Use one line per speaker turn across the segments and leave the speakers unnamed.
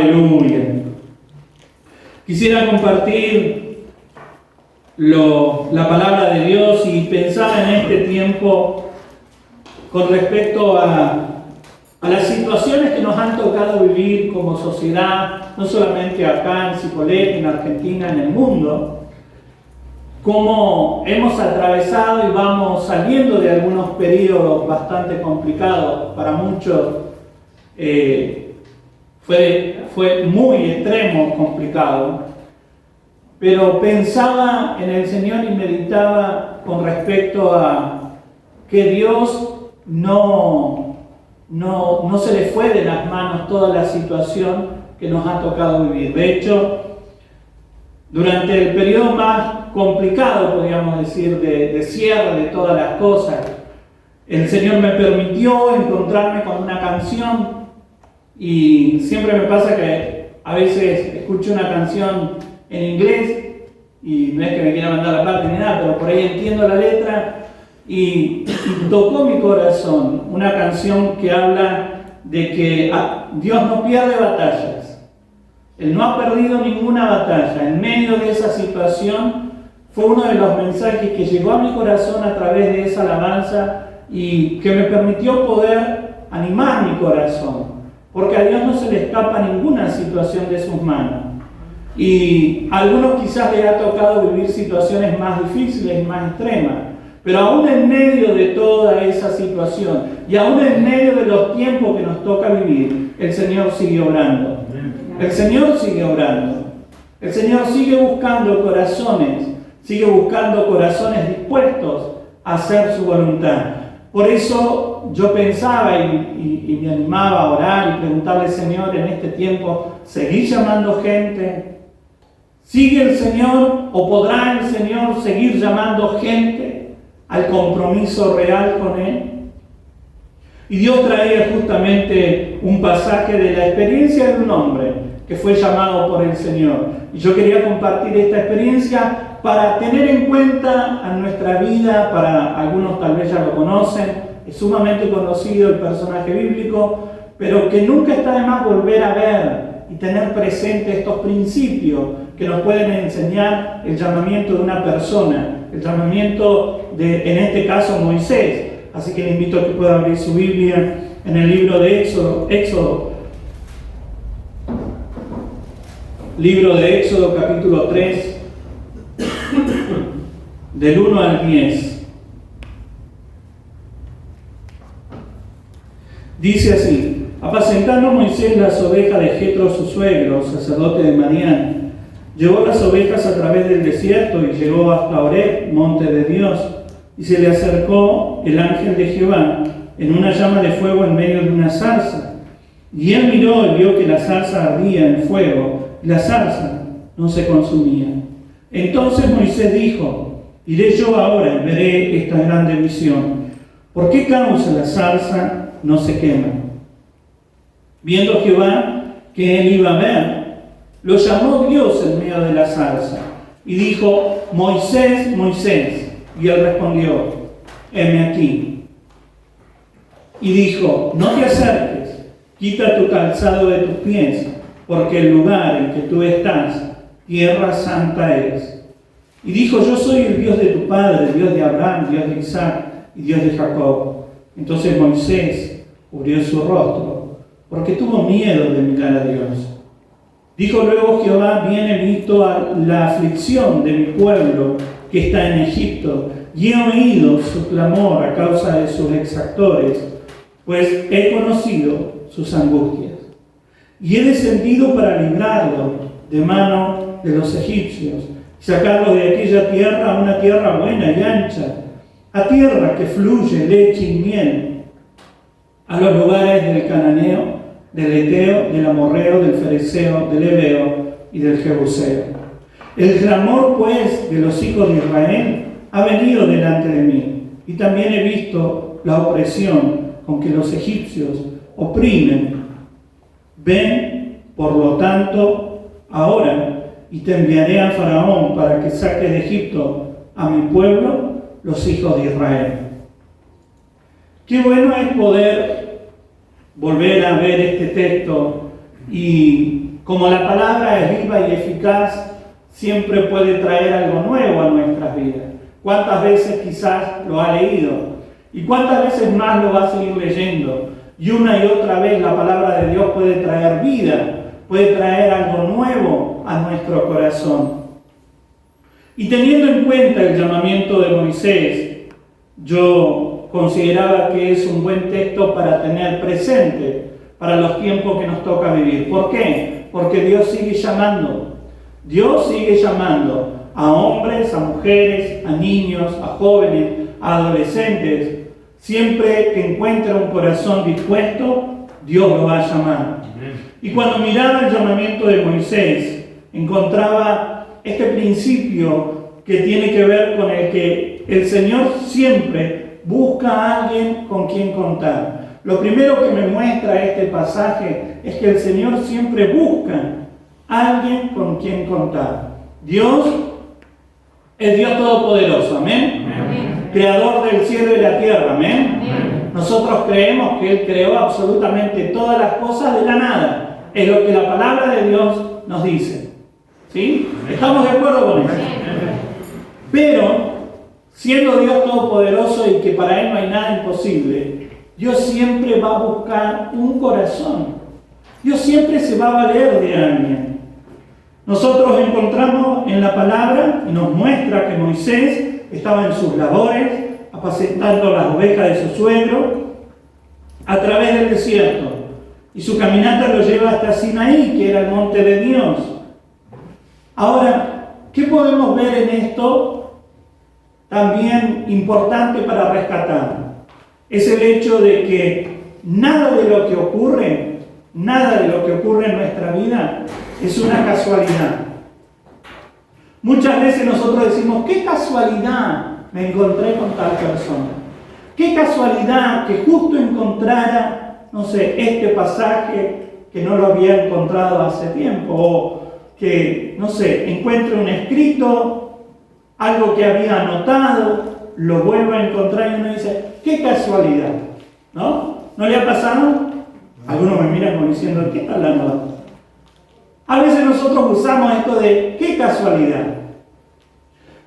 Aleluya. Quisiera compartir la palabra de Dios y pensar en este tiempo con respecto a las situaciones que nos han tocado vivir como sociedad, no solamente acá en Cipolletti, en Argentina, en el mundo, cómo hemos atravesado y vamos saliendo de algunos periodos bastante complicados. Para muchos fue muy extremo, complicado, pero pensaba en el Señor y meditaba con respecto a que Dios no se le fue de las manos toda la situación que nos ha tocado vivir. De hecho, durante el periodo más complicado, podríamos decir, de cierre de todas las cosas, el Señor me permitió encontrarme con una canción, y siempre me pasa que a veces escucho una canción en inglés y no es que me quiera mandar la parte ni nada, pero por ahí entiendo la letra y tocó mi corazón una canción que habla de que Dios no pierde batallas. Él no ha perdido ninguna batalla. En medio de esa situación fue uno de los mensajes que llegó a mi corazón a través de esa alabanza y que me permitió poder animar mi corazón. Porque a Dios no se le escapa ninguna situación de sus manos. Y a algunos quizás les ha tocado vivir situaciones más difíciles y más extremas. Pero aún en medio de toda esa situación y aún en medio de los tiempos que nos toca vivir, el Señor sigue obrando. El Señor sigue obrando. El Señor sigue buscando corazones dispuestos a hacer su voluntad. Por eso yo pensaba y me animaba a orar y preguntarle, Señor, en este tiempo, ¿seguir llamando gente? ¿Sigue el Señor o podrá el Señor seguir llamando gente al compromiso real con Él? Y Dios traía justamente un pasaje de la experiencia de un hombre que fue llamado por el Señor. Y yo quería compartir esta experiencia para tener en cuenta a nuestra vida. Para algunos tal vez ya lo conocen, es sumamente conocido el personaje bíblico, pero que nunca está de más volver a ver y tener presente estos principios que nos pueden enseñar el llamamiento de una persona, el llamamiento de, en este caso, Moisés. Así que le invito a que pueda abrir su Biblia en el libro de Éxodo. Libro de Éxodo, capítulo 3, del 1 al 10. Dice así: apacentando Moisés las ovejas de Jetro, su suegro, sacerdote de Madián, llevó las ovejas a través del desierto y llegó hasta Horeb, monte de Dios, y se le acercó el ángel de Jehová en una llama de fuego en medio de una zarza. Y él miró y vio que la zarza ardía en fuego, y la zarza no se consumía. Entonces Moisés dijo: iré yo ahora y veré esta grande visión. ¿Por qué causa la zarza no se quema? Viendo Jehová que él iba a ver, lo llamó Dios en medio de la zarza y dijo: Moisés, Moisés. Y él respondió: heme aquí. Y dijo: no te acerques, quita tu calzado de tus pies, porque el lugar en que tú estás, tierra santa es. Y dijo: yo soy el Dios de tu padre, Dios de Abraham, Dios de Isaac y Dios de Jacob. Entonces Moisés cubrió su rostro, porque tuvo miedo de mirar a Dios. Dijo luego Jehová: bien he visto la aflicción de mi pueblo que está en Egipto, y he oído su clamor a causa de sus exactores, pues he conocido sus angustias. Y he descendido para librarlo de mano de los egipcios, sacarlo de aquella tierra a una tierra buena y ancha, a tierra que fluye leche y miel, a los lugares del cananeo, del eteo, del amorreo, del fereceo, del heveo y del jebuseo. El clamor, pues, de los hijos de Israel ha venido delante de mí, y también he visto la opresión con que los egipcios oprimen. Ven, por lo tanto, ahora, y te enviaré a Faraón para que saque de Egipto a mi pueblo, los hijos de Israel. Qué bueno es poder volver a ver este texto y como la palabra es viva y eficaz, siempre puede traer algo nuevo a nuestras vidas. ¿Cuántas veces quizás lo ha leído? ¿Y cuántas veces más lo va a seguir leyendo? Y una y otra vez la palabra de Dios puede traer vida, puede traer algo nuevo a nuestro corazón. Y teniendo en cuenta el llamamiento de Moisés, yo consideraba que es un buen texto para tener presente para los tiempos que nos toca vivir. ¿Por qué? Porque Dios sigue llamando. Dios sigue llamando a hombres, a mujeres, a niños, a jóvenes, a adolescentes. Siempre que encuentre un corazón dispuesto, Dios lo va a llamar. Y cuando miraba el llamamiento de Moisés, encontraba este principio que tiene que ver con el que el Señor siempre busca a alguien con quien contar. Lo primero que me muestra este pasaje es que el Señor siempre busca a alguien con quien contar. Dios es Dios Todopoderoso, ¿amén? Amén. Creador del cielo y la tierra, ¿amén? Amén. Nosotros creemos que Él creó absolutamente todas las cosas de la nada. Es lo que la palabra de Dios nos dice. ¿Sí? ¿Estamos de acuerdo con eso? Pero, siendo Dios Todopoderoso y que para Él no hay nada imposible, Dios siempre va a buscar un corazón. Dios siempre se va a valer de alguien. Nosotros encontramos en la palabra y nos muestra que Moisés estaba en sus labores, apacentando las ovejas de su suegro, a través del desierto. Y su caminata lo lleva hasta Sinaí, que era el monte de Dios. Ahora, ¿qué podemos ver en esto también importante para rescatar? Es el hecho de que nada de lo que ocurre en nuestra vida es una casualidad. Muchas veces nosotros decimos, qué casualidad me encontré con tal persona. Qué casualidad que justo encontrara, no sé, este pasaje que no lo había encontrado hace tiempo, o que, no sé, encuentre un escrito, algo que había anotado, lo vuelvo a encontrar y uno dice, qué casualidad, ¿no? ¿No le ha pasado? Algunos me miran como diciendo, ¿qué está hablando? A veces nosotros usamos esto de, qué casualidad.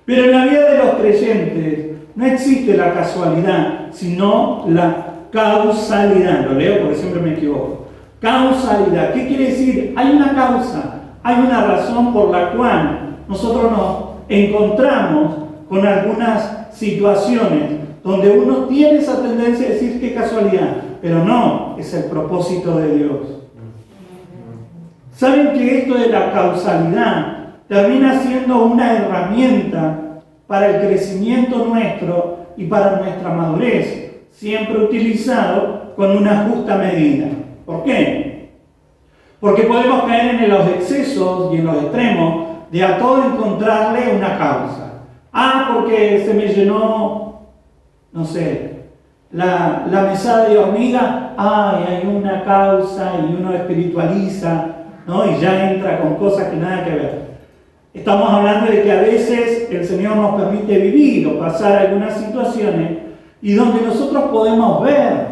Pero en la vida de los creyentes no existe la casualidad, sino la causalidad. Lo leo porque siempre me equivoco. Causalidad. ¿Qué quiere decir? Hay una causa, hay una razón por la cual nosotros nos encontramos con algunas situaciones donde uno tiene esa tendencia a decir qué casualidad, pero no, es el propósito de Dios. ¿Saben que esto de la causalidad termina siendo una herramienta para el crecimiento nuestro y para nuestra madurez? Siempre utilizado con una justa medida. ¿Por qué? Porque podemos caer en los excesos y en los extremos de a todo encontrarle una causa. Porque se me llenó, no sé, la mesada de hormiga. Hay una causa y uno espiritualiza, ¿no? Y ya entra con cosas que nada que ver. Estamos hablando de que a veces el Señor nos permite vivir o pasar algunas situaciones y donde nosotros podemos ver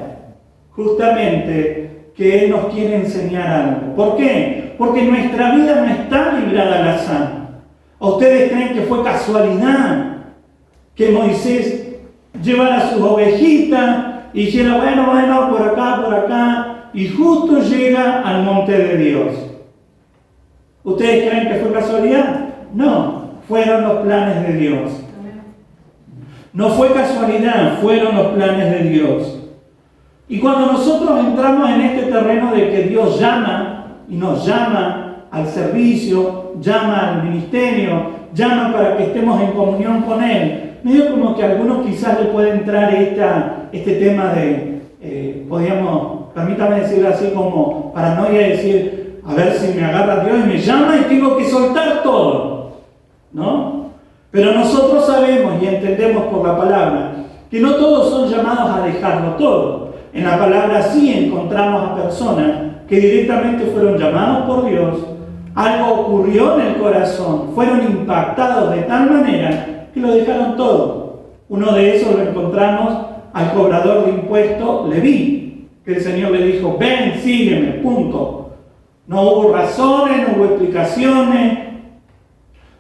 justamente que Él nos quiere enseñar algo. ¿Por qué? Porque nuestra vida no está librada al azar. ¿O ustedes creen que fue casualidad que Moisés llevara sus ovejitas y dijera, bueno, por acá, y justo llega al monte de Dios? ¿Ustedes creen que fue casualidad? No, fueron los planes de Dios. No fue casualidad, fueron los planes de Dios. Y cuando nosotros entramos en este terreno de que Dios llama, y nos llama al servicio, llama al ministerio, llama para que estemos en comunión con Él, medio como que a algunos quizás le puede entrar este tema de, permítame decirlo así, como paranoia, de decir, a ver si me agarra Dios y me llama y tengo que soltar todo, ¿no? Pero nosotros sabemos y entendemos por la palabra que no todos son llamados a dejarlo todo. En la palabra sí encontramos a personas que directamente fueron llamados por Dios, algo ocurrió en el corazón, fueron impactados de tal manera que lo dejaron todo. Uno de esos lo encontramos al cobrador de impuestos, Leví, que el Señor le dijo, ven, sígueme, punto. No hubo razones, no hubo explicaciones,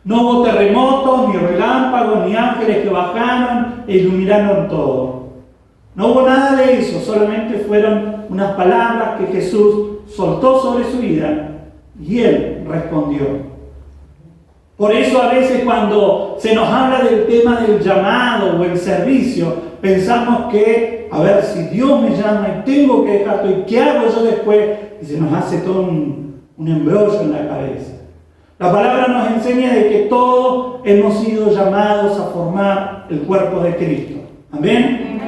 no hubo terremotos, ni relámpagos, ni ángeles que bajaron e iluminaron todo. No hubo nada de eso, solamente fueron unas palabras que Jesús soltó sobre su vida y Él respondió. Por eso a veces cuando se nos habla del tema del llamado o el servicio, pensamos que, a ver, si Dios me llama y tengo que dejar todo, ¿y qué hago yo después? Y se nos hace todo un embrollo en la cabeza. La palabra nos enseña de que todos hemos sido llamados a formar el cuerpo de Cristo. ¿Amén?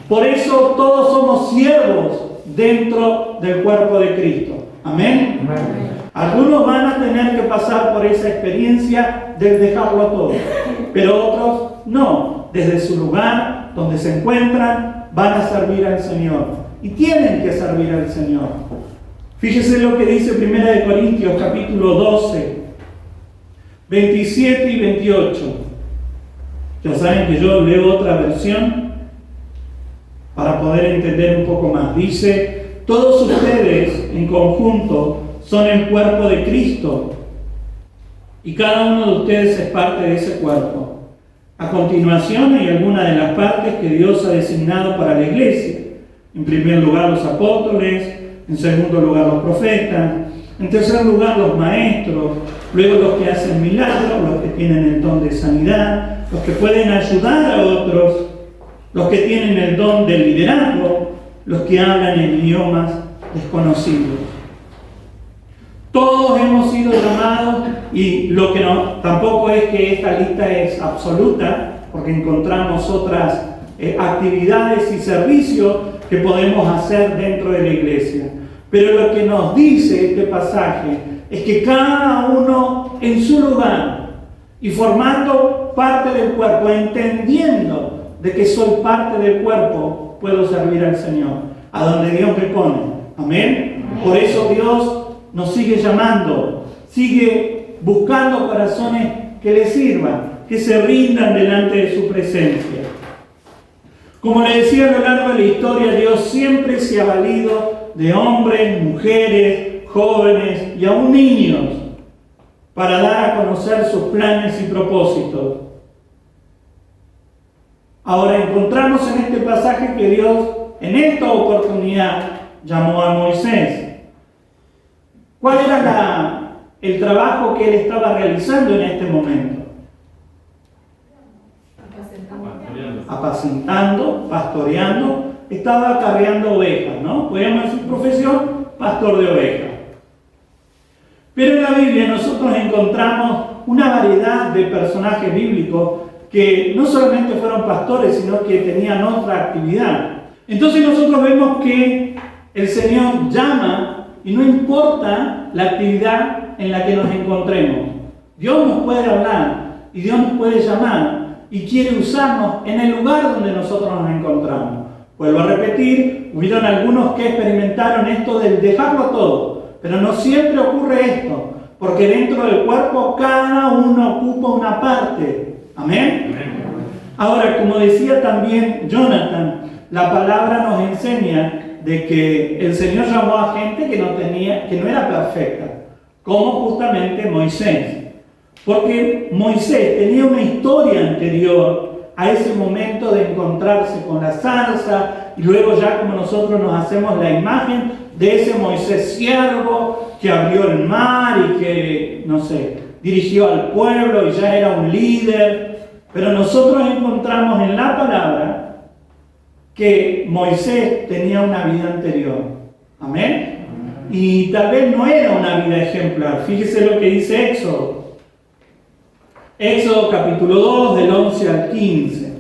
Por eso todos somos siervos dentro del cuerpo de Cristo. ¿Amén? Algunos van a tener que pasar por esa experiencia de dejarlo todo, pero otros no. Desde su lugar, donde se encuentran, van a servir al Señor. Y tienen que servir al Señor. Fíjese lo que dice 1 Corintios capítulo 12, 27 y 28. Ya saben que yo leo otra versión para poder entender un poco más. Dice: todos ustedes en conjunto son el cuerpo de Cristo y cada uno de ustedes es parte de ese cuerpo. A continuación hay algunas de las partes que Dios ha designado para la iglesia. En primer lugar los apóstoles, en segundo lugar los profetas, en tercer lugar los maestros, luego los que hacen milagros, los que tienen el don de sanidad, los que pueden ayudar a otros, los que tienen el don del liderazgo, los que hablan en idiomas desconocidos. Todos hemos sido llamados, y lo que no, tampoco es que esta lista es absoluta, porque encontramos otras actividades y servicios que podemos hacer dentro de la iglesia. Pero lo que nos dice este pasaje es que cada uno en su lugar y formando parte del cuerpo, entendiendo de que soy parte del cuerpo, puedo servir al Señor, a donde Dios me pone. Amén. Por eso Dios nos sigue llamando, sigue buscando corazones que le sirvan, que se rindan delante de su presencia. Como le decía, a lo largo de la historia, Dios siempre se ha valido de hombres, mujeres, jóvenes y aún niños para dar a conocer sus planes y propósitos. Ahora encontramos en este pasaje que Dios en esta oportunidad llamó a Moisés. ¿Cuál era el trabajo que él estaba realizando en este momento? Apacentando, pastoreando, estaba acarreando ovejas, ¿no? Podríamos decir profesión, pastor de ovejas. Pero en la Biblia nosotros encontramos una variedad de personajes bíblicos que no solamente fueron pastores, sino que tenían otra actividad. Entonces nosotros vemos que el Señor llama y no importa la actividad en la que nos encontremos. Dios nos puede hablar y Dios nos puede llamar y quiere usarnos en el lugar donde nosotros nos encontramos. Vuelvo a repetir, hubieron algunos que experimentaron esto del dejarlo todo, pero no siempre ocurre esto, porque dentro del cuerpo cada uno ocupa una parte. ¿Amén? Ahora, como decía también Jonathan, la palabra nos enseña de que el Señor llamó a gente que no era perfecta, como justamente Moisés. Porque Moisés tenía una historia anterior a ese momento de encontrarse con la zarza, y luego ya como nosotros nos hacemos la imagen de ese Moisés siervo que abrió el mar y que, no sé, dirigió al pueblo y ya era un líder. Pero nosotros encontramos en la palabra que Moisés tenía una vida anterior. ¿Amén? Y tal vez no era una vida ejemplar. Fíjese lo que dice Éxodo. Éxodo capítulo 2, del 11 al 15.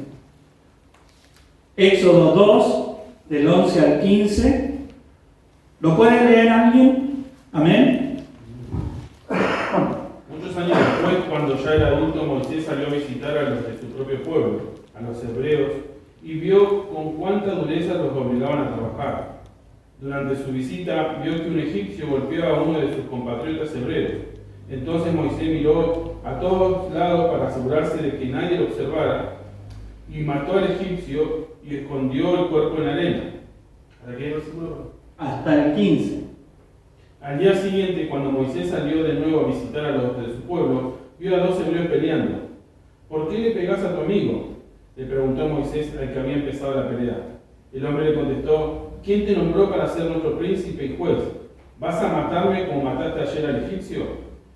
Éxodo 2, del 11 al 15. ¿Lo puede leer alguien? ¿Amén?
Muchos años después, cuando ya era adulto, Moisés salió a visitar a los de su propio pueblo, a los hebreos, y vio con cuánta dureza los obligaban a trabajar. Durante su visita, vio que un egipcio golpeaba a uno de sus compatriotas hebreos. Entonces Moisés miró a todos lados para asegurarse de que nadie lo observara, y mató al egipcio y escondió el cuerpo en la arena. ¿Hasta qué versículo?
Hasta el 15.
Al día siguiente, cuando Moisés salió de nuevo a visitar a los de su pueblo, vio a 2 hebreos peleando. ¿Por qué le pegás a tu amigo?, le preguntó Moisés al que había empezado la pelea. El hombre le contestó: ¿quién te nombró para ser nuestro príncipe y juez? ¿Vas a matarme como mataste ayer al egipcio?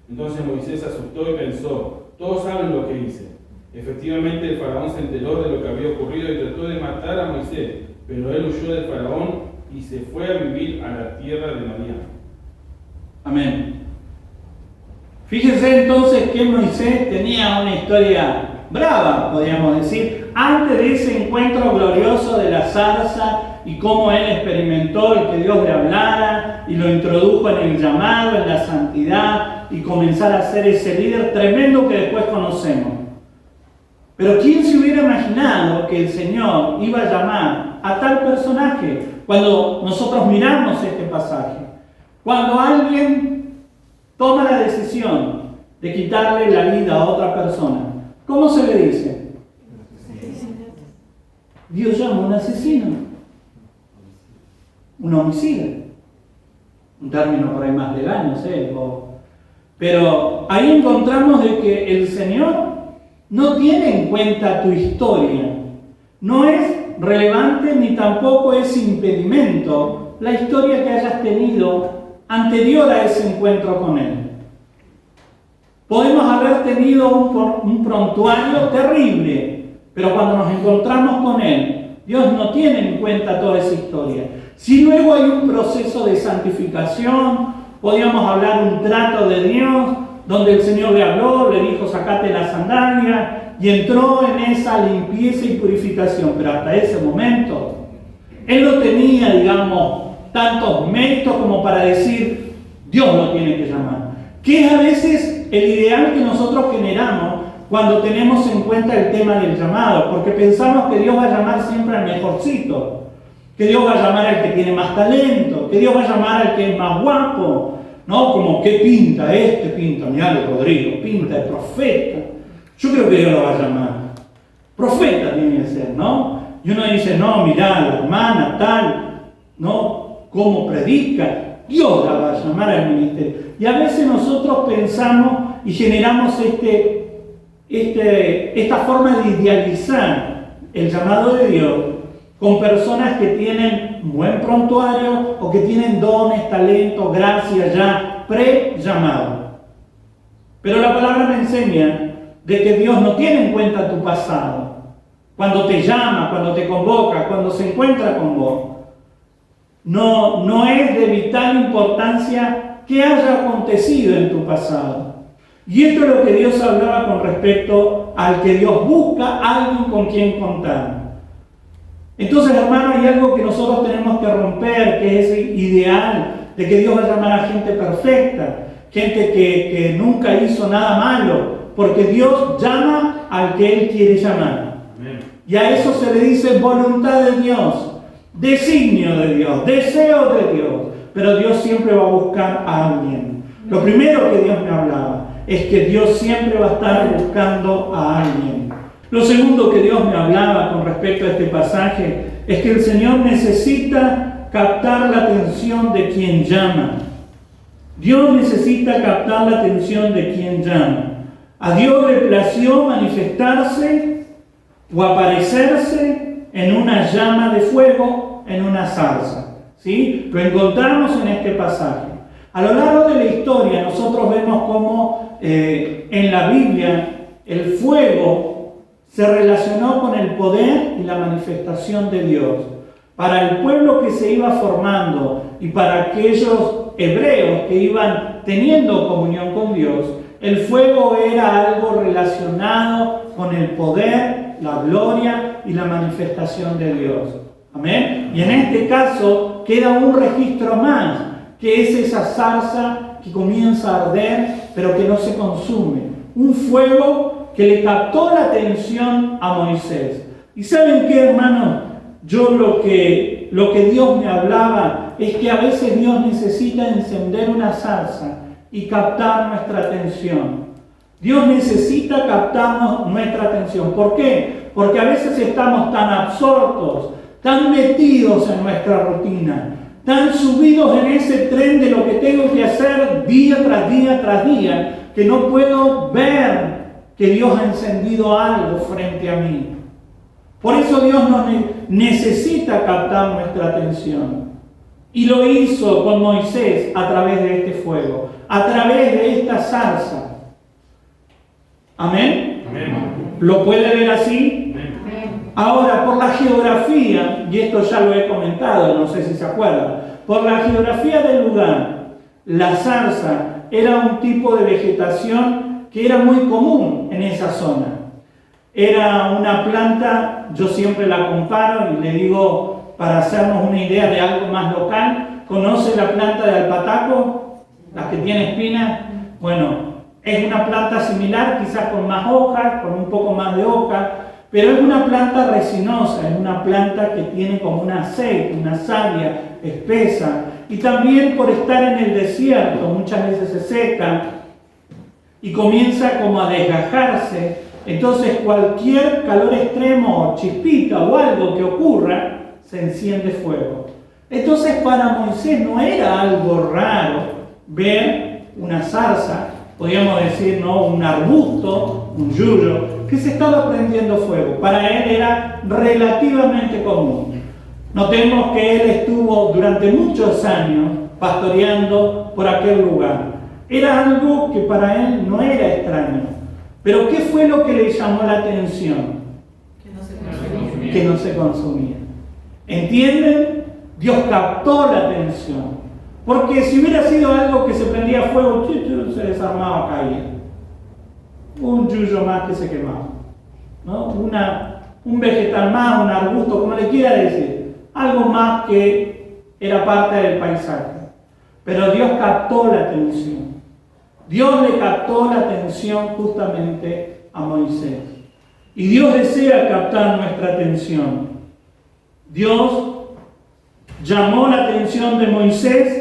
Entonces Moisés se asustó y pensó: todos saben lo que hice. Efectivamente, el faraón se enteró de lo que había ocurrido y trató de matar a Moisés, pero él huyó del faraón y se fue a vivir a la tierra de Madián.
Amén. Fíjense entonces que Moisés tenía una historia brava, podríamos decir, antes de ese encuentro glorioso de la zarza y cómo él experimentó el que Dios le hablara y lo introdujo en el llamado, en la santidad y comenzar a ser ese líder tremendo que después conocemos. Pero ¿quién se hubiera imaginado que el Señor iba a llamar a tal personaje cuando nosotros miramos este pasaje? Cuando alguien toma la decisión de quitarle la vida a otra persona, ¿cómo se le dice? Dios llama a un asesino, un homicida. Un término por ahí más legal, no sé. Pero ahí encontramos de que el Señor no tiene en cuenta tu historia. No es relevante ni tampoco es impedimento la historia que hayas tenido anterior a ese encuentro con Él. Podemos haber tenido un prontuario terrible, pero cuando nos encontramos con Él, Dios no tiene en cuenta toda esa historia. Si luego hay un proceso de santificación, podríamos hablar un trato de Dios, donde el Señor le habló, le dijo: sacate la sandalia, y entró en esa limpieza y purificación. Pero hasta ese momento, Él no tenía, digamos, tantos méritos como para decir: Dios lo tiene que llamar. Que es a veces el ideal que nosotros generamos cuando tenemos en cuenta el tema del llamado, porque pensamos que Dios va a llamar siempre al mejorcito, que Dios va a llamar al que tiene más talento, que Dios va a llamar al que es más guapo, ¿no? Como, ¿qué pinta este? Pinta, mirá Rodrigo, pinta de profeta. Yo creo que Dios lo va a llamar. Profeta tiene que ser, ¿no? Y uno dice: no, mirá, la hermana tal, ¿no? ¿Cómo predica? Dios la va a llamar al ministerio. Y a veces nosotros pensamos y generamos esta forma de idealizar el llamado de Dios con personas que tienen buen prontuario o que tienen dones, talentos, gracias ya pre-llamado. Pero la palabra me enseña de que Dios no tiene en cuenta tu pasado. Cuando te llama, cuando te convoca, cuando se encuentra con vos, no es de vital importancia qué haya acontecido en tu pasado. Y esto es lo que Dios hablaba con respecto al que Dios busca alguien con quien contar. Entonces, hermano, hay algo que nosotros tenemos que romper, que es ese ideal de que Dios va a llamar a gente perfecta, gente que nunca hizo nada malo, porque Dios llama al que Él quiere llamar. Amén. Y a eso se le dice voluntad de Dios, designio de Dios, deseo de Dios. Pero Dios siempre va a buscar a alguien. Lo primero que Dios me hablaba es que Dios siempre va a estar buscando a alguien. Lo segundo que Dios me hablaba con respecto a este pasaje es que el Señor necesita captar la atención de quien llama. Dios necesita captar la atención de quien llama. A Dios le plació manifestarse o aparecerse en una llama de fuego, en una zarza. ¿Sí? Lo encontramos en este pasaje. A lo largo de la historia nosotros vemos cómo en la Biblia el fuego se relacionó con el poder y la manifestación de Dios. Para el pueblo que se iba formando y para aquellos hebreos que iban teniendo comunión con Dios, el fuego era algo relacionado con el poder, la gloria y la manifestación de Dios. Amén. Y en este caso queda un registro más, que es esa zarza que comienza a arder, pero que no se consume. Un fuego que le captó la atención a Moisés. ¿Y saben qué, hermanos? Yo lo que Dios me hablaba es que a veces Dios necesita encender una zarza y captar nuestra atención. Dios necesita captar nuestra atención. ¿Por qué? Porque a veces estamos tan absortos, tan metidos en nuestra rutina, tan subidos en ese tren de lo que tengo que hacer día tras día tras día, que no puedo ver que Dios ha encendido algo frente a mí. Por eso Dios necesita captar nuestra atención. Y lo hizo con Moisés a través de este fuego, a través de esta zarza. ¿Amén?
Amén.
¿Lo puede ver así?
Amén.
Ahora, por la geografía, y esto ya lo he comentado, no sé si se acuerdan, por la geografía del lugar, la zarza era un tipo de vegetación que era muy común en esa zona. Era una planta, yo siempre la comparo y le digo, para hacernos una idea de algo más local, ¿conoce la planta de alpataco? La que tiene espinas. Bueno, es una planta similar, quizás con más hojas, con un poco más de hoja, pero es una planta resinosa, es una planta que tiene como un aceite, una savia espesa, y también por estar en el desierto muchas veces se seca y comienza como a desgajarse. Entonces cualquier calor extremo, chispita o algo que ocurra, se enciende fuego. Entonces para Moisés no era algo raro ver una zarza, podríamos decir, ¿no?, un arbusto, un yuyo, que se estaba prendiendo fuego. Para él era relativamente común. Notemos que él estuvo durante muchos años pastoreando por aquel lugar. Era algo que para él no era extraño. Pero ¿qué fue lo que le llamó la atención? Que no se consumía. ¿Entienden? Dios captó la atención. Porque si hubiera sido algo que se prendía fuego, se desarmaba, caía. Un yuyo más que se quemaba, ¿no? Un vegetal más, un arbusto, como le quiera decir. Algo más que era parte del paisaje. Pero Dios captó la atención. Dios le captó la atención justamente a Moisés. Y Dios desea captar nuestra atención. Dios llamó la atención de Moisés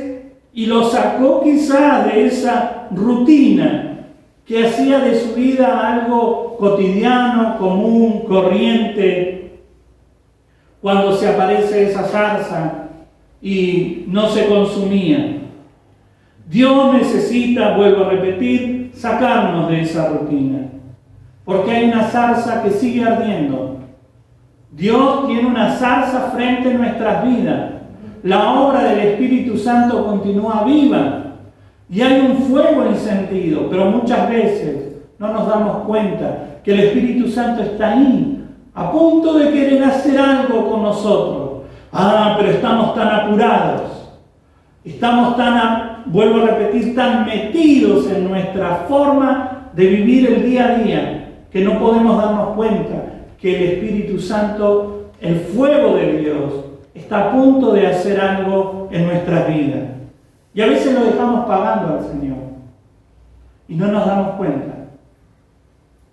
y lo sacó quizá de esa rutina que hacía de su vida algo cotidiano, común, corriente. Cuando se aparece esa zarza y no se consumía. Dios necesita, vuelvo a repetir, sacarnos de esa rutina. Porque hay una zarza que sigue ardiendo. Dios tiene una zarza frente a nuestras vidas. La obra del Espíritu Santo continúa viva. Y hay un fuego encendido, pero muchas veces no nos damos cuenta que el Espíritu Santo está ahí, a punto de querer hacer algo con nosotros. Pero estamos tan apurados. Estamos vuelvo a repetir, tan metidos en nuestra forma de vivir el día a día, que no podemos darnos cuenta que el Espíritu Santo, el fuego de Dios, está a punto de hacer algo en nuestras vidas. Y a veces lo dejamos pagando al Señor. Y no nos damos cuenta.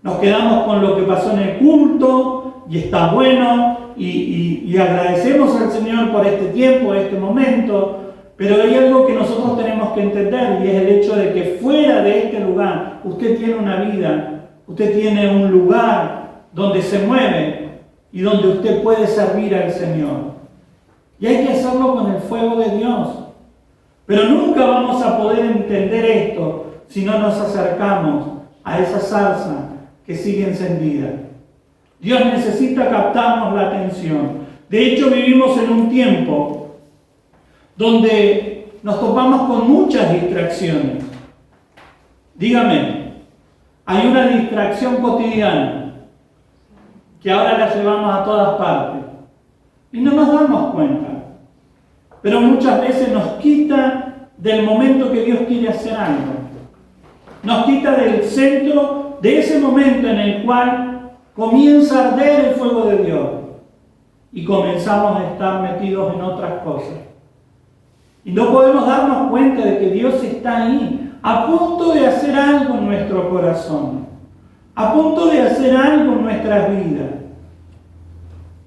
Nos quedamos con lo que pasó en el culto, y está bueno, y agradecemos al Señor por este tiempo, este momento. Pero hay algo que nosotros tenemos que entender, y es el hecho de que fuera de este lugar, usted tiene una vida, usted tiene un lugar donde se mueve y donde usted puede servir al Señor. Y hay que hacerlo con el fuego de Dios. Pero nunca vamos a poder entender esto si no nos acercamos a esa zarza que sigue encendida. Dios necesita captarnos la atención. De hecho, vivimos en un tiempo donde nos topamos con muchas distracciones. Dígame, hay una distracción cotidiana que ahora la llevamos a todas partes y no nos damos cuenta, pero muchas veces nos quita del momento que Dios quiere hacer algo, nos quita del centro de ese momento en el cual comienza a arder el fuego de Dios y comenzamos a estar metidos en otras cosas. Y no podemos darnos cuenta de que Dios está ahí, a punto de hacer algo en nuestro corazón, a punto de hacer algo en nuestras vidas.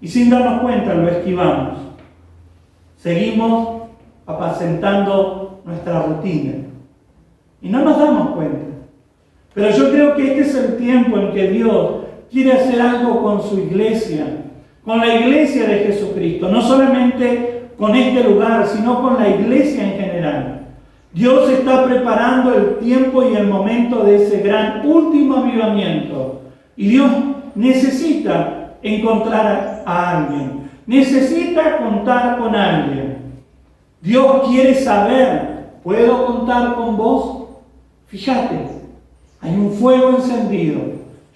Y sin darnos cuenta lo esquivamos. Seguimos apacentando nuestra rutina. Y no nos damos cuenta. Pero yo creo que este es el tiempo en que Dios quiere hacer algo con su iglesia, con la iglesia de Jesucristo, no solamente con este lugar, sino con la iglesia en general. Dios está preparando el tiempo y el momento de ese gran último avivamiento. Y Dios necesita encontrar a alguien. Necesita contar con alguien. Dios quiere saber, ¿puedo contar con vos? Fíjate, hay un fuego encendido.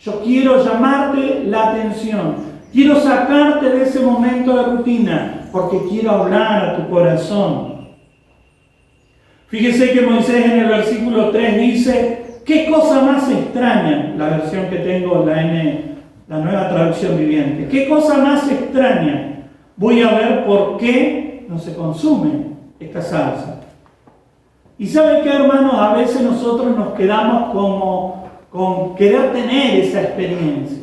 Yo quiero llamarte la atención. Quiero sacarte de ese momento de rutina porque quiero hablar a tu corazón. Fíjese que Moisés en el versículo 3 dice, ¿qué cosa más extraña? La versión que tengo, la nueva traducción viviente. ¿Qué cosa más extraña? Voy a ver por qué no se consume esta salsa. Y ¿saben qué, hermanos? A veces nosotros nos quedamos como con querer tener esa experiencia.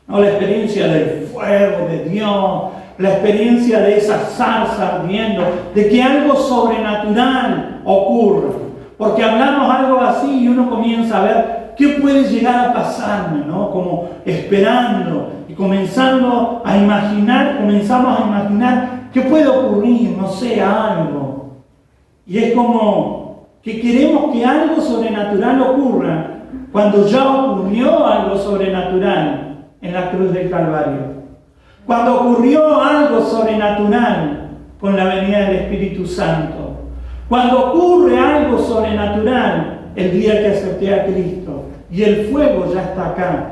¿No? La experiencia del fuego de Dios, la experiencia de esa salsa ardiendo, de que algo sobrenatural ocurra. Porque hablamos algo así y uno comienza a ver qué puede llegar a pasarme, ¿no? Como esperando y comenzamos a imaginar qué puede ocurrir, no sé, algo. Y es como que queremos que algo sobrenatural ocurra cuando ya ocurrió algo sobrenatural en la cruz del Calvario. Cuando ocurrió algo sobrenatural con la venida del Espíritu Santo. Cuando ocurre algo sobrenatural el día que acepté a Cristo. Y el fuego ya está acá.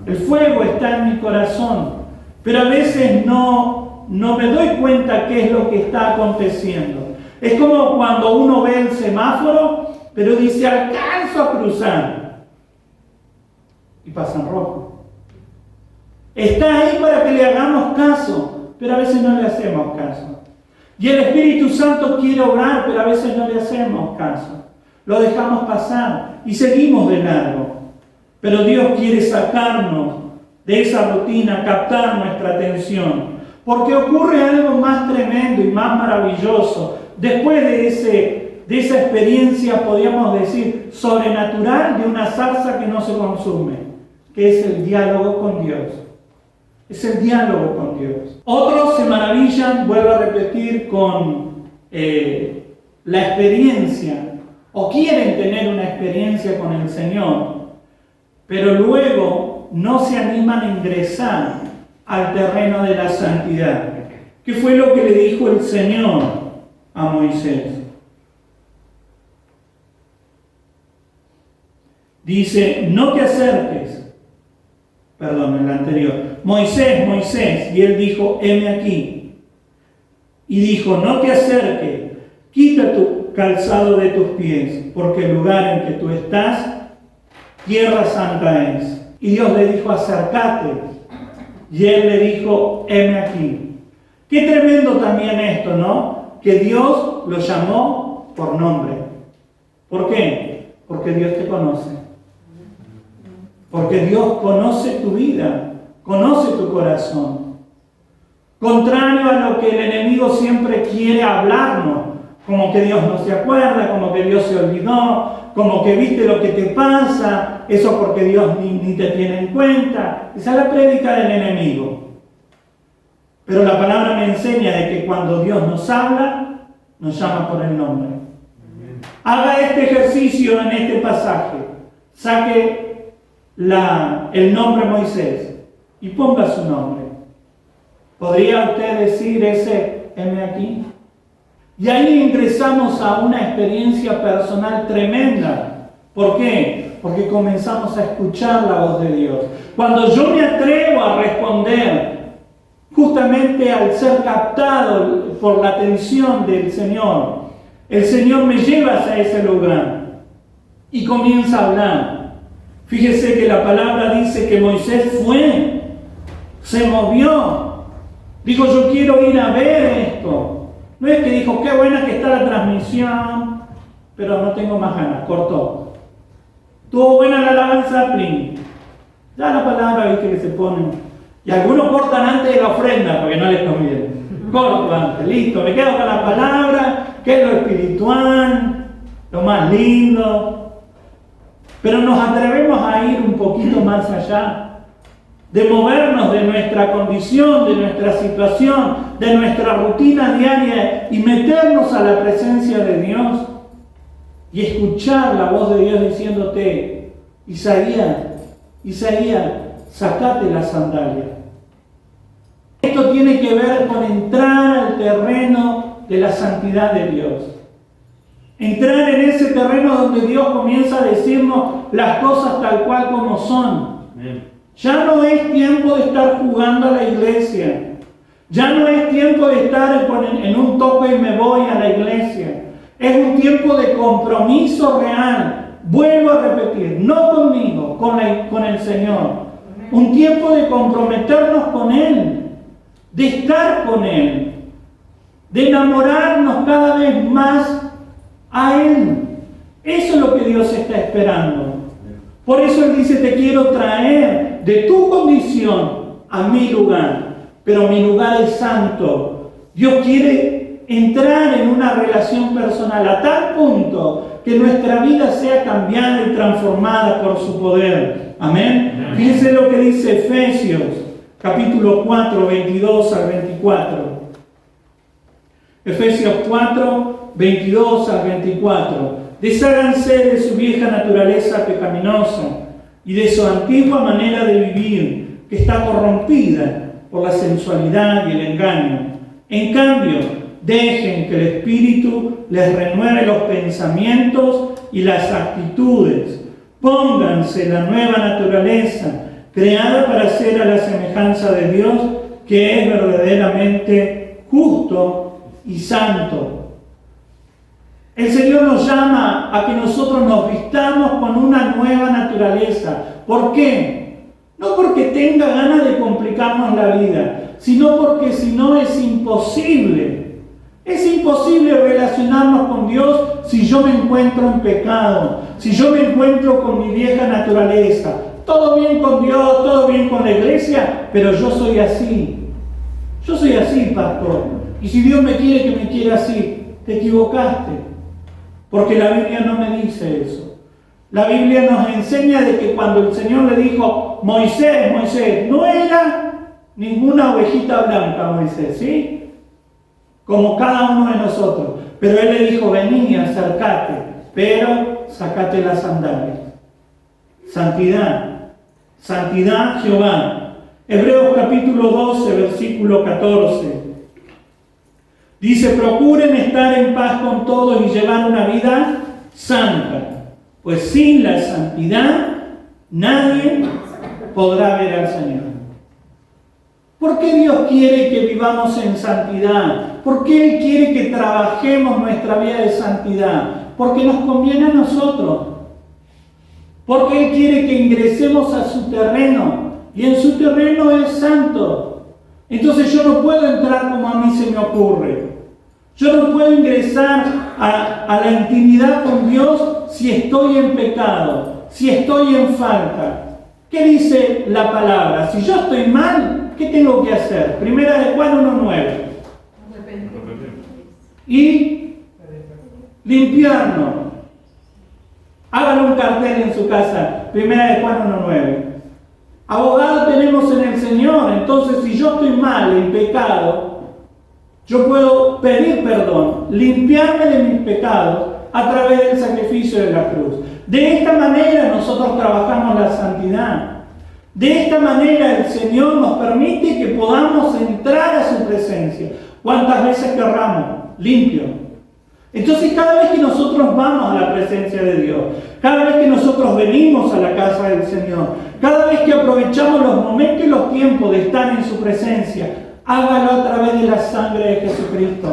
El fuego está en mi corazón. Pero a veces no me doy cuenta qué es lo que está aconteciendo. Es como cuando uno ve el semáforo, pero dice, alcanzo a cruzar. Y pasa en rojo. Está ahí para que le hagamos caso, pero a veces no le hacemos caso. Y el Espíritu Santo quiere obrar, pero a veces no le hacemos caso. Lo dejamos pasar y seguimos de largo. Pero Dios quiere sacarnos de esa rutina, captar nuestra atención. Porque ocurre algo más tremendo y más maravilloso. Después de esa experiencia, podríamos decir, sobrenatural de una salsa que no se consume, que es el diálogo con Dios. Es el diálogo con Dios. Otros se maravillan, vuelvo a repetir, con la experiencia, o quieren tener una experiencia con el Señor, pero luego no se animan a ingresar al terreno de la santidad. ¿Qué fue lo que le dijo el Señor a Moisés? Dice, no te acerques. Perdón, el anterior. Moisés, Moisés. Y él dijo, heme aquí. Y dijo, no te acerques, quita tu calzado de tus pies, porque el lugar en que tú estás, tierra santa es. Y Dios le dijo, acércate. Y él le dijo, heme aquí. Qué tremendo también esto, ¿no? Que Dios lo llamó por nombre. ¿Por qué? Porque Dios te conoce. Porque Dios conoce tu vida, conoce tu corazón. Contrario a lo que el enemigo siempre quiere hablarnos, como que Dios no se acuerda, como que Dios se olvidó, como que viste lo que te pasa, eso porque Dios ni te tiene en cuenta. Esa es la prédica del enemigo. Pero la palabra me enseña de que cuando Dios nos habla, nos llama por el nombre. Haga este ejercicio en este pasaje. Saque el nombre Moisés y ponga su nombre. ¿Podría usted decir ese heme aquí? Y ahí ingresamos a una experiencia personal tremenda. ¿Por qué? Porque comenzamos a escuchar la voz de Dios. Cuando yo me atrevo a responder, justamente al ser captado por la atención del Señor, el Señor me lleva hacia ese lugar y comienza a hablar. Fíjese que la palabra dice que Moisés fue, se movió, dijo, yo quiero ir a ver esto. No es que dijo, qué buena que está la transmisión, pero no tengo más ganas, cortó. Tuvo buena la alabanza, plin. Ya la palabra, viste que se ponen. Y algunos cortan antes de la ofrenda porque no les conviene. Corto antes, listo, me quedo con la palabra, que es lo espiritual, lo más lindo. Pero nos atrevemos a ir un poquito más allá, de movernos de nuestra condición, de nuestra situación, de nuestra rutina diaria y meternos a la presencia de Dios. y escuchar la voz de Dios diciéndote: Isaías, sacate la sandalia. Esto tiene que ver con entrar al terreno de la santidad de Dios. Entrar en ese terreno donde Dios comienza a decirnos las cosas tal cual como son. Ya no es tiempo de estar jugando a la iglesia. Ya no es tiempo de estar en un toque y me voy a la iglesia. Es un tiempo de compromiso real. Vuelvo a repetir, no conmigo, con el Señor. Un tiempo de comprometernos con Él, de estar con Él, de enamorarnos cada vez más a Él. Eso es lo que Dios está esperando. Por eso Él dice: te quiero traer de tu condición a mi lugar, pero mi lugar es santo. Dios quiere entrar en una relación personal a tal punto que nuestra vida sea cambiada y transformada por su poder. Amén. Fíjense lo que dice Efesios, capítulo 4, 22 al 24. Efesios 4, 22 al 24. Desháganse de su vieja naturaleza pecaminosa y de su antigua manera de vivir, que está corrompida por la sensualidad y el engaño. En cambio, dejen que el Espíritu les renueve los pensamientos y las actitudes. Pónganse la nueva naturaleza, creada para ser a la semejanza de Dios, que es verdaderamente justo y santo. El Señor nos llama a que nosotros nos vistamos con una nueva naturaleza. ¿Por qué? No porque tenga ganas de complicarnos la vida, sino porque si no es imposible. Es imposible relacionarnos con Dios si yo me encuentro en pecado, si yo me encuentro con mi vieja naturaleza. Todo bien con Dios, todo bien con la iglesia, pero yo soy así. Yo soy así, pastor. Y si Dios me quiere que me quiera así, te equivocaste. Porque la Biblia no me dice eso. La Biblia nos enseña de que cuando el Señor le dijo: Moisés, Moisés, no era ninguna ovejita blanca Moisés, ¿sí? Como cada uno de nosotros. Pero Él le dijo: vení, acércate, pero sacate las sandalias. Santidad, santidad Jehová. Hebreos capítulo 12, versículo 14. Dice: procuren estar en paz con todos y llevar una vida santa, pues sin la santidad nadie podrá ver al Señor. ¿Por qué Dios quiere que vivamos en santidad? ¿Por qué Él quiere que trabajemos nuestra vida de santidad? Porque nos conviene a nosotros. Porque Él quiere que ingresemos a su terreno, y en su terreno es santo. Entonces yo no puedo entrar como a mí se me ocurre. Yo no puedo ingresar a la intimidad con Dios si estoy en pecado, si estoy en falta. ¿Qué dice la palabra? Si yo estoy mal, ¿qué tengo que hacer? Primera de Juan 1:9. Y limpiarnos. Hágale un cartel en su casa. Primera de Juan 1:9. Abogado tenemos en el Señor. Entonces, si yo estoy mal, en pecado, yo puedo pedir perdón, limpiarme de mis pecados a través del sacrificio de la cruz. De esta manera nosotros trabajamos la santidad. De esta manera el Señor nos permite que podamos entrar a su presencia. ¿Cuántas veces querramos? Limpio. Entonces cada vez que nosotros vamos a la presencia de Dios, cada vez que nosotros venimos a la casa del Señor, cada vez que aprovechamos los momentos y los tiempos de estar en su presencia, hágalo a través de la sangre de Jesucristo.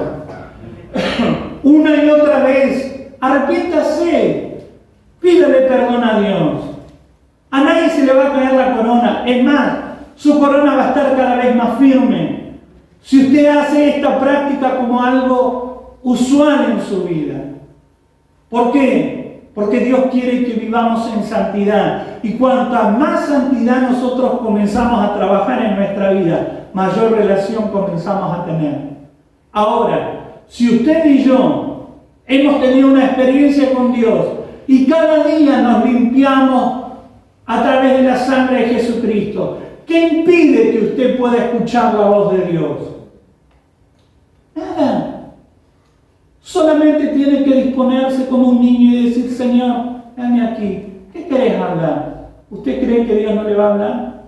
Una y otra vez, arrepiéntase, pídele perdón a Dios. A nadie se le va a caer la corona. Es más, su corona va a estar cada vez más firme. Si usted hace esta práctica como algo usual en su vida. ¿Por qué? Porque Dios quiere que vivamos en santidad. Y cuanta más santidad nosotros comenzamos a trabajar en nuestra vida, mayor relación comenzamos a tener. Ahora, si usted y yo hemos tenido una experiencia con Dios y cada día nos limpiamos a través de la sangre de Jesucristo, ¿qué impide que usted pueda escuchar la voz de Dios? Nada. Solamente tiene que disponerse como un niño y decir, Señor, dame aquí, ¿qué querés hablar? ¿Usted cree que Dios no le va a hablar?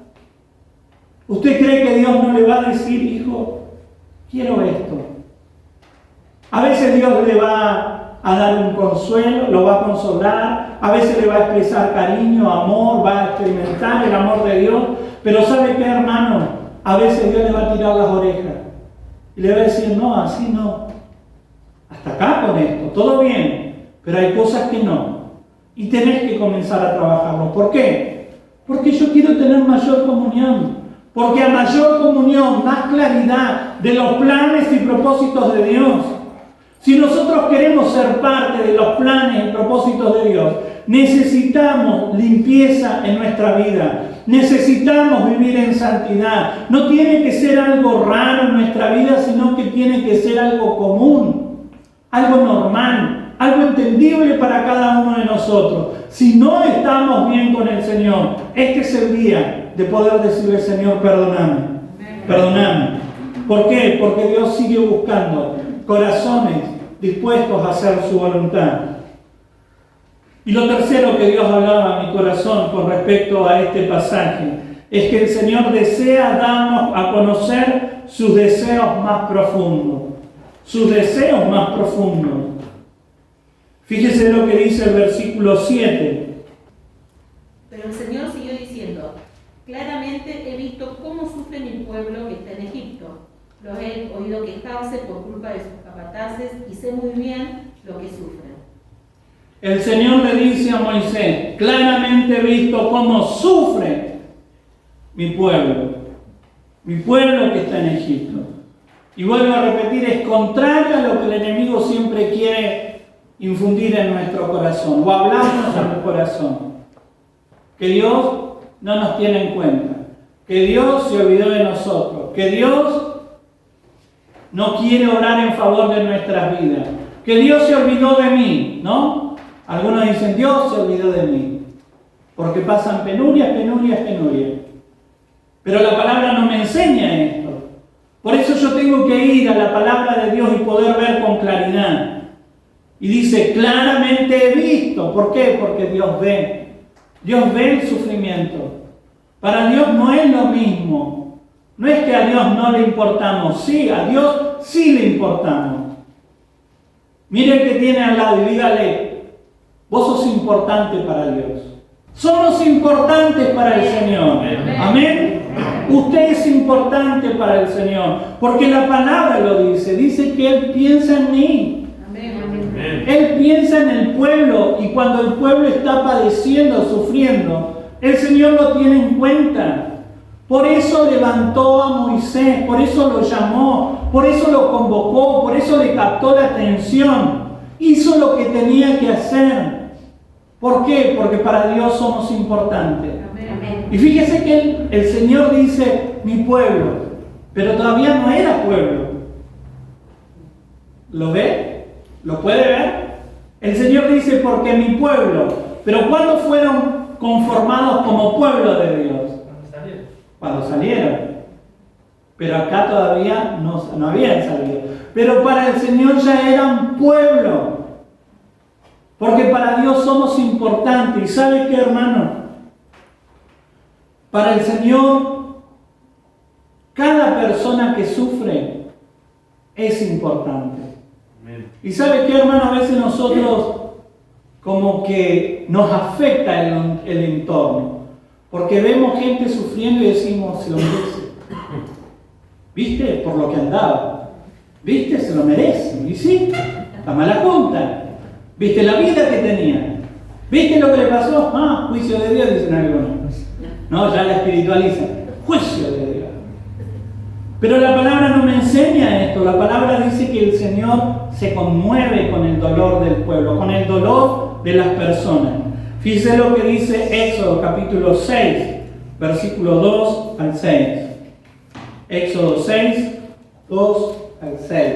¿Usted cree que Dios no le va a decir, hijo, quiero esto? A veces Dios le va a dar un consuelo, lo va a consolar, a veces le va a expresar cariño, amor, va a experimentar el amor de Dios, pero ¿sabe qué, hermano? A veces Dios le va a tirar las orejas y le va a decir, no, así no. Hasta acá con esto, todo bien, pero hay cosas que no. Y tenés que comenzar a trabajarlo. ¿Por qué? Porque yo quiero tener mayor comunión. Porque a mayor comunión, más claridad de los planes y propósitos de Dios. Si nosotros queremos ser parte de los planes y propósitos de Dios, necesitamos limpieza en nuestra vida. Necesitamos vivir en santidad. No tiene que ser algo raro en nuestra vida, sino que tiene que ser algo común, algo normal, algo entendible para cada uno de nosotros. Si no estamos bien con el Señor, este es el día de poder decirle, Señor, perdóname, perdóname. ¿Por qué? Porque Dios sigue buscando corazones dispuestos a hacer su voluntad. Y lo tercero que Dios hablaba a mi corazón con respecto a este pasaje es que el Señor desea darnos a conocer sus deseos más profundos. Sus deseos más profundos. Fíjese lo que dice el versículo 7.
Pero el Señor siguió diciendo, claramente he visto cómo sufre mi pueblo que está en Egipto. Los he oído quejarse por culpa de sus capataces y sé muy bien lo que sufren.
El Señor le dice a Moisés, claramente he visto cómo sufre mi pueblo que está en Egipto. Y vuelvo a repetir, es contrario a lo que el enemigo siempre quiere infundir en nuestro corazón, o hablarnos en el corazón. Que Dios no nos tiene en cuenta, que Dios se olvidó de nosotros, que Dios no quiere orar en favor de nuestras vidas, que Dios se olvidó de mí, ¿no? Algunos dicen, Dios se olvidó de mí, porque pasan penurias. Pero la palabra no me enseña esto. Por eso yo tengo que ir a la palabra de Dios y poder ver con claridad. Y dice, claramente he visto. ¿Por qué? Porque Dios ve. Dios ve el sufrimiento. Para Dios no es lo mismo. No es que a Dios no le importamos. Sí, a Dios sí le importamos. Mire el que tiene al lado y dígale, vos sos importante para Dios. Somos importantes para el Señor. Amén. Usted es importante para el Señor. Porque la palabra lo dice. Dice que Él piensa en mí. Él piensa en el pueblo. Y cuando el pueblo está padeciendo, sufriendo, el Señor lo tiene en cuenta. Por eso levantó a Moisés. Por eso lo llamó. Por eso lo convocó. Por eso le captó la atención. Hizo lo que tenía que hacer. ¿Por qué? Porque para Dios somos importantes. Amén. Y fíjese que el Señor dice, mi pueblo, pero todavía no era pueblo. ¿Lo ve? ¿Lo puede ver? El Señor dice, porque mi pueblo, pero ¿cuándo fueron conformados como pueblo de Dios? Cuando salieron. Pero acá todavía no habían salido. Pero para el Señor ya eran pueblo. Porque para Dios somos importantes. ¿Y sabe qué, hermano? Para el Señor, cada persona que sufre es importante. Amén. ¿Y sabe qué, hermano? A veces nosotros como que nos afecta el entorno. Porque vemos gente sufriendo y decimos, se lo merece. ¿Viste? Por lo que andaba. ¿Viste? Se lo merece. Y sí, la mala junta. ¿Viste la vida que tenía? ¿Viste lo que le pasó? Ah, juicio de Dios, dicen algunos. No, ya la espiritualizan. Juicio de Dios. Pero la palabra no me enseña esto. La palabra dice que el Señor se conmueve con el dolor del pueblo, con el dolor de las personas. Fíjese lo que dice Éxodo capítulo 6, versículo 2 al 6. Éxodo 6, 2 al 6.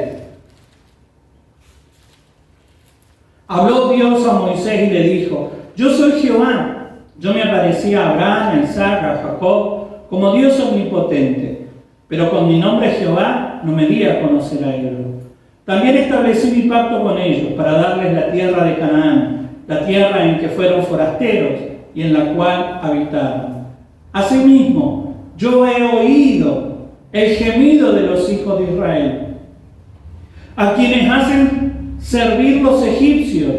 Habló Dios a Moisés y le dijo, yo soy Jehová. Yo me aparecí a Abraham, a Isaac, a Jacob, como Dios omnipotente. Pero con mi nombre Jehová no me di a conocer a ellos. También establecí mi pacto con ellos para darles la tierra de Canaán, la tierra en que fueron forasteros y en la cual habitaron. Asimismo, yo he oído el gemido de los hijos de Israel, a quienes hacen servir los egipcios,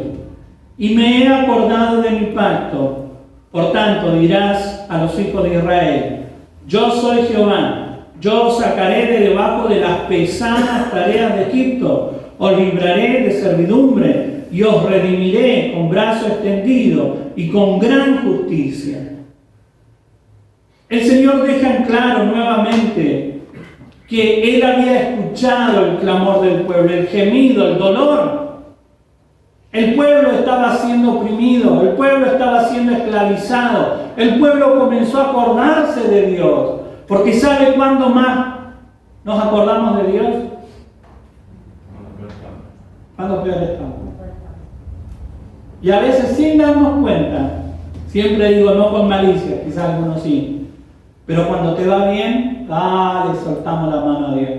y me he acordado de mi pacto. Por tanto, dirás a los hijos de Israel: yo soy Jehová, yo os sacaré de debajo de las pesadas tareas de Egipto, os libraré de servidumbre y os redimiré con brazo extendido y con gran justicia. El Señor deja en claro nuevamente que Él había escuchado el clamor del pueblo, el gemido, el dolor. El pueblo estaba siendo oprimido, el pueblo estaba siendo esclavizado, el pueblo comenzó a acordarse de Dios, porque ¿sabe cuándo más nos acordamos de Dios? Cuando peor estamos. Y a veces sin darnos cuenta, siempre digo no con malicia, quizás algunos sí, pero cuando te va bien, le soltamos la mano a Dios,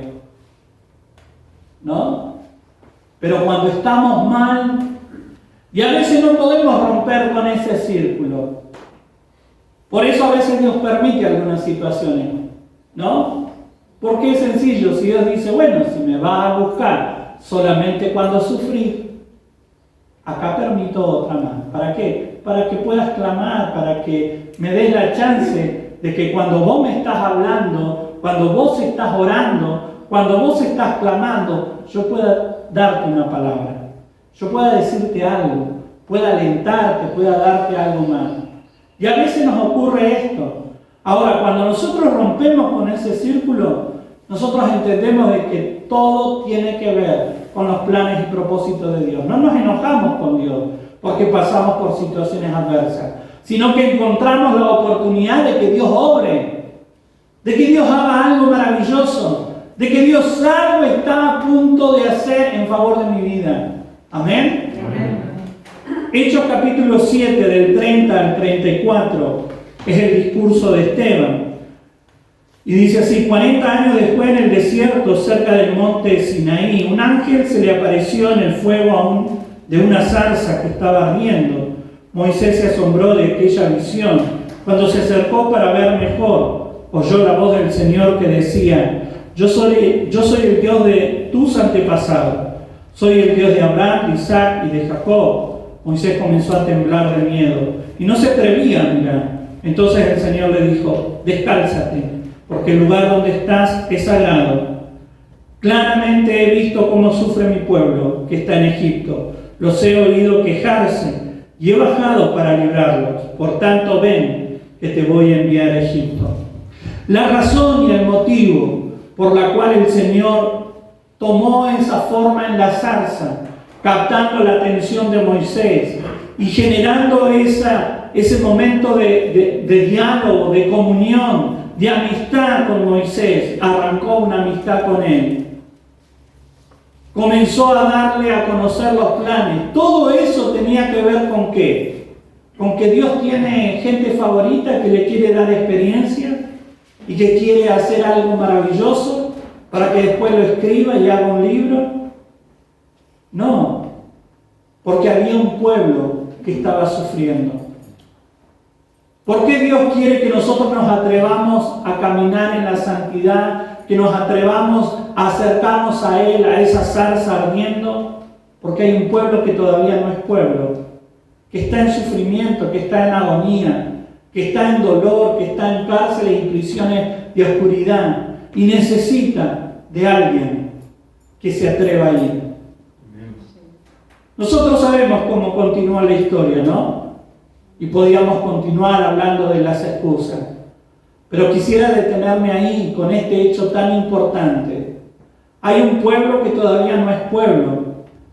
¿no? Pero cuando estamos mal, y a veces no podemos romper con ese círculo. Por eso a veces Dios permite algunas situaciones, ¿no? Porque es sencillo, si Dios dice, bueno, si me va a buscar solamente cuando sufrí, acá permito otra más. ¿Para qué? Para que puedas clamar, para que me des la chance de que cuando vos me estás hablando, cuando vos estás orando, cuando vos estás clamando, yo pueda darte una palabra. Yo pueda decirte algo, pueda alentarte, pueda darte algo más. Y a veces nos ocurre esto. Ahora, cuando nosotros rompemos con ese círculo, nosotros entendemos de que todo tiene que ver con los planes y propósitos de Dios. No nos enojamos con Dios porque pasamos por situaciones adversas, sino que encontramos la oportunidad de que Dios obre, de que Dios haga algo maravilloso, de que Dios algo está a punto de hacer en favor de mi vida. Amén.
Amén.
Hechos capítulo 7, del 30 al 34, es el discurso de Esteban. Y dice así: 40 años después, en el desierto, cerca del monte Sinaí, un ángel se le apareció en el fuego de una zarza que estaba ardiendo. Moisés se asombró de aquella visión. Cuando se acercó para ver mejor, oyó la voz del Señor que decía: yo soy el Dios de tus antepasados. Soy el Dios de Abraham, de Isaac y de Jacob. Moisés comenzó a temblar de miedo y no se atrevía a mirar. Entonces el Señor le dijo: descálzate, porque el lugar donde estás es sagrado. Claramente he visto cómo sufre mi pueblo que está en Egipto. Los he oído quejarse y he bajado para librarlos. Por tanto, ven, que te voy a enviar a Egipto. La razón y el motivo por la cual el Señor tomó esa forma en la zarza, captando la atención de Moisés y generando ese momento de diálogo, de comunión, de amistad con Moisés, arrancó una amistad con él. Comenzó a darle a conocer los planes. Todo eso tenía que ver con ¿qué? Con que Dios tiene gente favorita que le quiere dar experiencia y que quiere hacer algo maravilloso para que después lo escriba y haga un libro. No, porque había un pueblo que estaba sufriendo. ¿Por qué Dios quiere que nosotros nos atrevamos a caminar en la santidad, que nos atrevamos a acercarnos a Él, a esa zarza ardiendo? Porque hay un pueblo que todavía no es pueblo, que está en sufrimiento, que está en agonía, que está en dolor, que está en cárceles y prisiones de oscuridad y necesita de alguien que se atreva a ir. Nosotros sabemos cómo continúa la historia, ¿no? Y podíamos continuar hablando de las excusas. Pero quisiera detenerme ahí con este hecho tan importante. Hay un pueblo que todavía no es pueblo,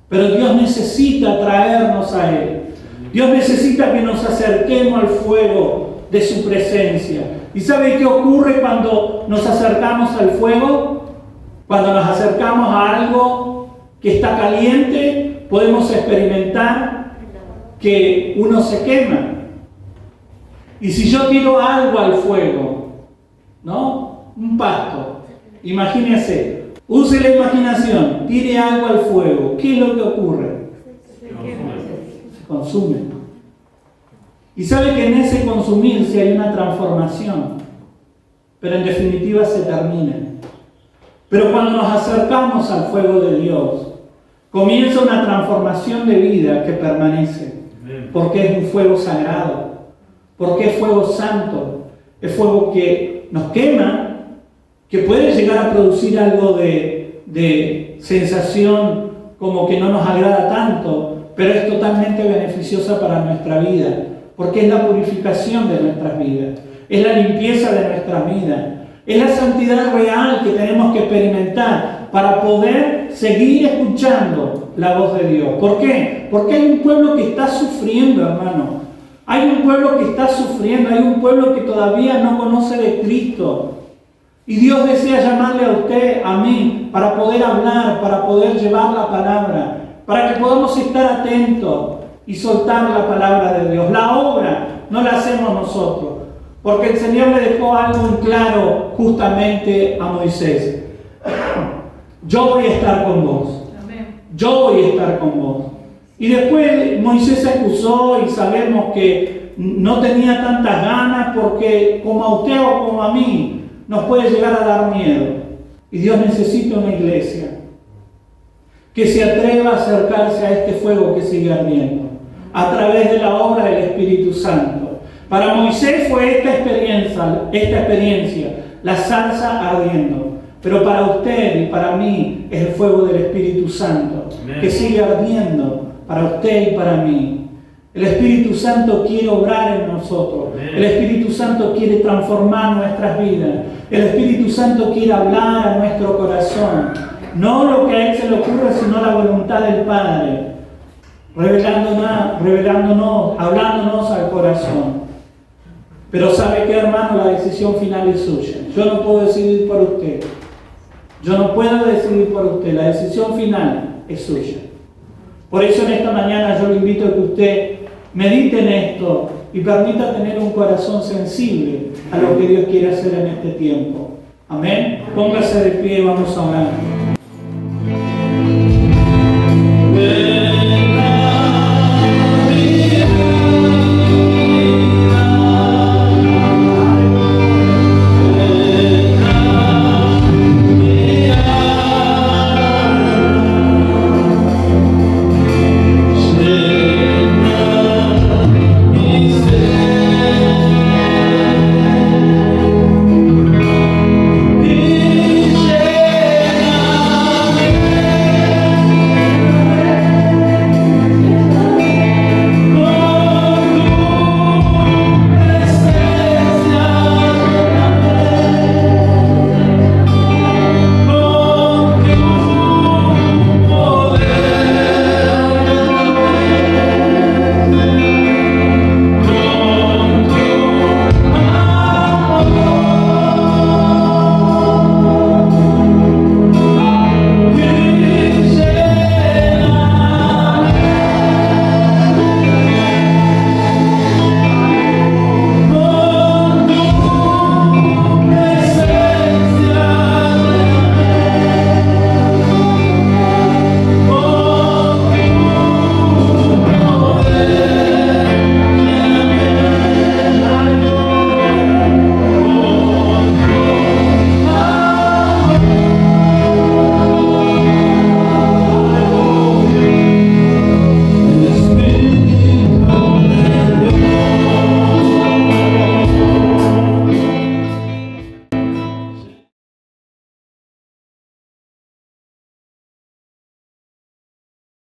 pero Dios necesita traernos a Él. Dios necesita que nos acerquemos al fuego de su presencia. ¿Y sabe qué ocurre cuando nos acercamos al fuego? Cuando nos acercamos a algo que está caliente, podemos experimentar que uno se quema. Y si yo tiro algo al fuego, ¿no? Un pasto, imagínense, Use la imaginación, tire algo al fuego. ¿Qué es lo que ocurre? Se consume. Y sabe que en ese consumirse hay una transformación, pero en definitiva se termina. Pero cuando nos acercamos al fuego de Dios, comienza una transformación de vida que permanece, porque es un fuego sagrado, porque es fuego santo, es fuego que nos quema, que puede llegar a producir algo de sensación como que no nos agrada tanto, pero es totalmente beneficiosa para nuestra vida, porque es la purificación de nuestras vidas, es la limpieza de nuestras vidas, es la santidad real que tenemos que experimentar para poder seguir escuchando la voz de Dios. ¿Por qué? Porque hay un pueblo que está sufriendo, hermano. Hay un pueblo que está sufriendo, hay un pueblo que todavía no conoce de Cristo. Y Dios desea llamarle a usted, a mí, para poder hablar, para poder llevar la palabra, para que podamos estar atentos y soltar la palabra de Dios. La obra no la hacemos nosotros, porque el Señor le dejó algo en claro justamente a Moisés. Yo voy a estar con vos. Yo voy a estar con vos. Y después Moisés se excusó y sabemos que no tenía tantas ganas porque como a usted o como a mí nos puede llegar a dar miedo. Y Dios necesita una iglesia que se atreva a acercarse a este fuego que sigue ardiendo a través de la obra del Espíritu Santo. Para Moisés fue esta experiencia, la zarza ardiendo. Pero para usted y para mí es el fuego del Espíritu Santo, que sigue ardiendo para usted y para mí. El Espíritu Santo quiere obrar en nosotros. El Espíritu Santo quiere transformar nuestras vidas. El Espíritu Santo quiere hablar a nuestro corazón. No lo que a Él se le ocurre, sino la voluntad del Padre. Revelándonos, hablándonos al corazón. Pero ¿sabe qué, hermano? La decisión final es suya. Yo no puedo decidir por usted. Yo no puedo decidir por usted. La decisión final es suya. Por eso en esta mañana yo le invito a que usted medite en esto y permita tener un corazón sensible a lo que Dios quiere hacer en este tiempo. Amén. Póngase de pie y vamos a orar.